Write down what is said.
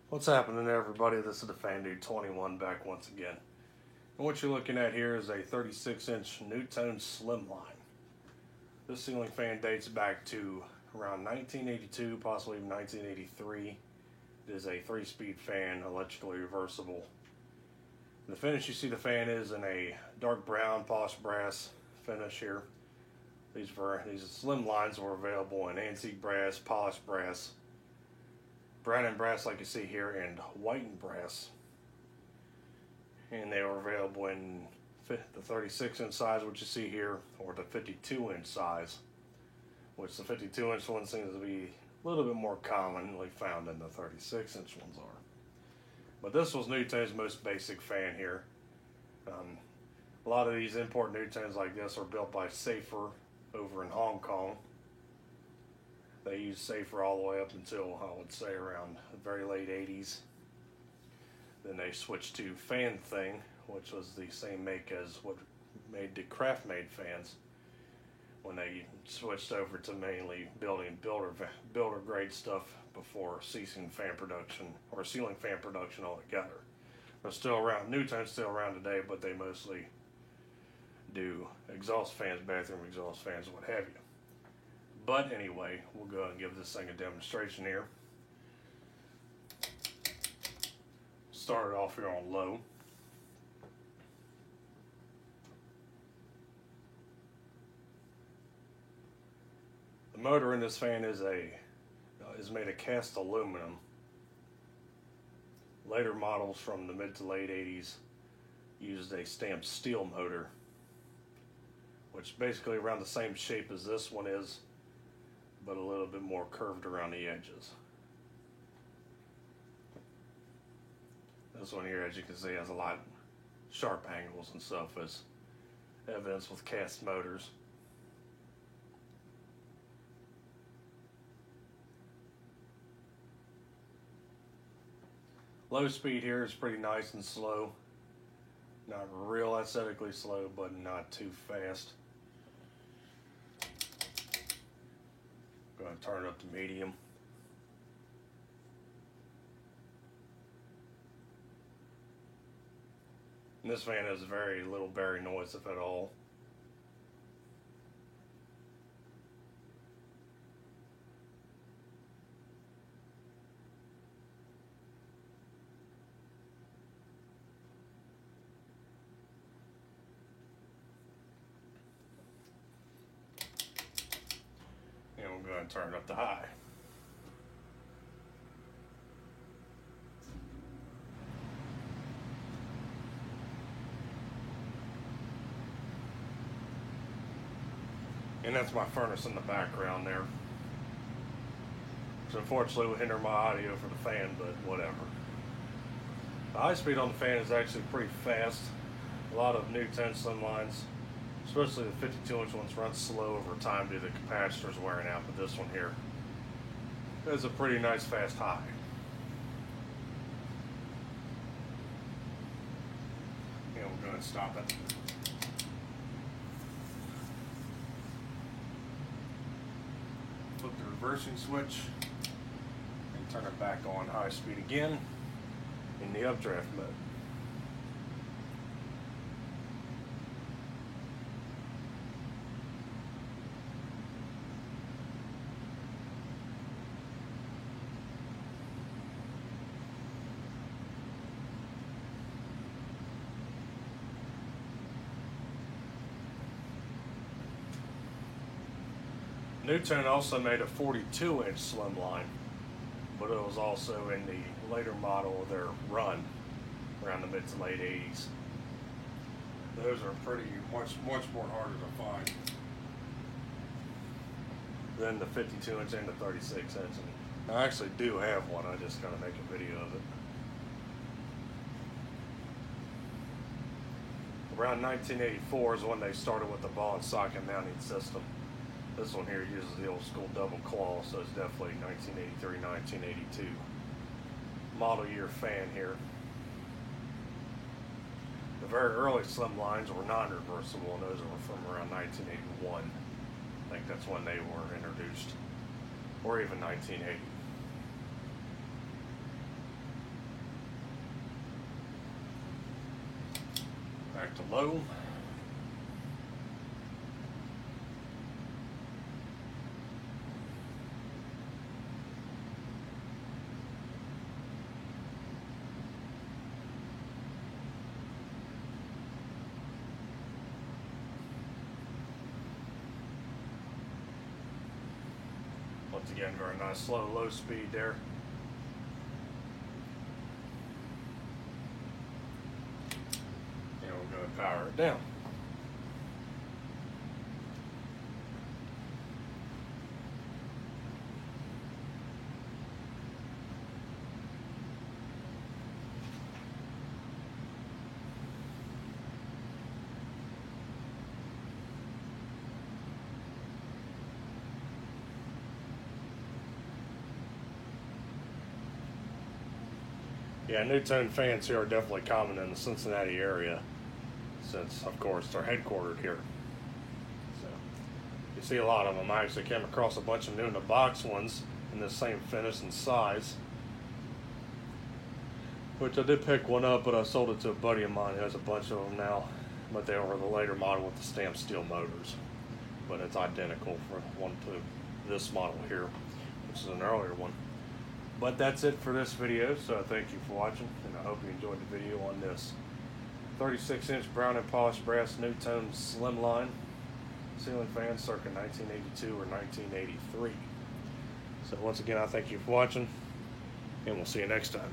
What's happening, everybody? This is the Fan Dude 21 back once again. And what you're looking at here is a 36-inch NuTone Slimline. This ceiling fan dates back to around 1982, possibly even 1983. It is a 3-speed fan, electrically reversible. The finish you see the fan is in a dark brown polished brass finish here. These Slimlines were available in antique brass, polished brass, brown and brass like you see here, and white and brass. And they were available in the 36-inch size, which you see here, or the 52-inch size, which the 52-inch one seems to be a little bit more commonly found than the 36-inch ones are. But this was NuTone's most basic fan here. A lot of these import NuTones like this are built by Safer over in Hong Kong. They used Safer all the way up until, I would say, around the very late 80s. Then they switched to Fan Thing, which was the same make as what made the Craftmade fans, when they switched over to mainly building builder grade stuff before ceasing fan production, or ceiling fan production altogether. They're still around. NuTone's still around today, but they mostly do exhaust fans, bathroom exhaust fans, what have you. But anyway, we'll go ahead and give this thing a demonstration here. Start it off here on low. The motor in this fan is made of cast aluminum. Later models from the mid to late 80s used a stamped steel motor, which basically around the same shape as this one is, but a little bit more curved around the edges. This one here, as you can see, has a lot sharp angles and stuff, as evidence with cast motors. Low speed here is pretty nice and slow. Not real aesthetically slow, but not too fast. Go ahead and turn it up to medium. And this fan has very little bearing noise, if at all. And we'll go ahead and turn it up to high. And that's my furnace in the background there, which unfortunately will hinder my audio for the fan, but whatever. The high speed on the fan is actually pretty fast. A lot of NuTone Slimlines, especially the 52-inch ones, run slow over time due to the capacitors wearing out, but this one here is a pretty nice fast high. And we'll go ahead and stop it. Flip the reversing switch and turn it back on high speed again in the updraft mode. NuTone also made a 42-inch Slimline, but it was also in the later model of their run around the mid to late 80s. Those are pretty much more harder to find than the 52-inch and the 36-inch. And I actually do have one. I just gotta make a video of it. Around 1984 is when they started with the ball and socket mounting system. This one here uses the old school double claw, so it's definitely 1983, 1982 model year fan here. The very early Slimlines were non-reversible, and those were from around 1981. I think that's when they were introduced, or even 1980. back to low. Once again, very nice slow, low speed there. And we're going to power it down. Yeah, new-tone fans here are definitely common in the Cincinnati area, since, of course, they're headquartered here. So, you see a lot of them. I actually came across a bunch of new in the box ones in the same finish and size, which I did pick one up, but I sold it to a buddy of mine who has a bunch of them now, but they were the later model with the stamped steel motors. But it's identical for one to this model here, which is an earlier one. But that's it for this video, so thank you for watching, and I hope you enjoyed the video on this 36-inch brown and polished brass new-tone slimline ceiling fan circa 1982 or 1983. So once again, I thank you for watching, and we'll see you next time.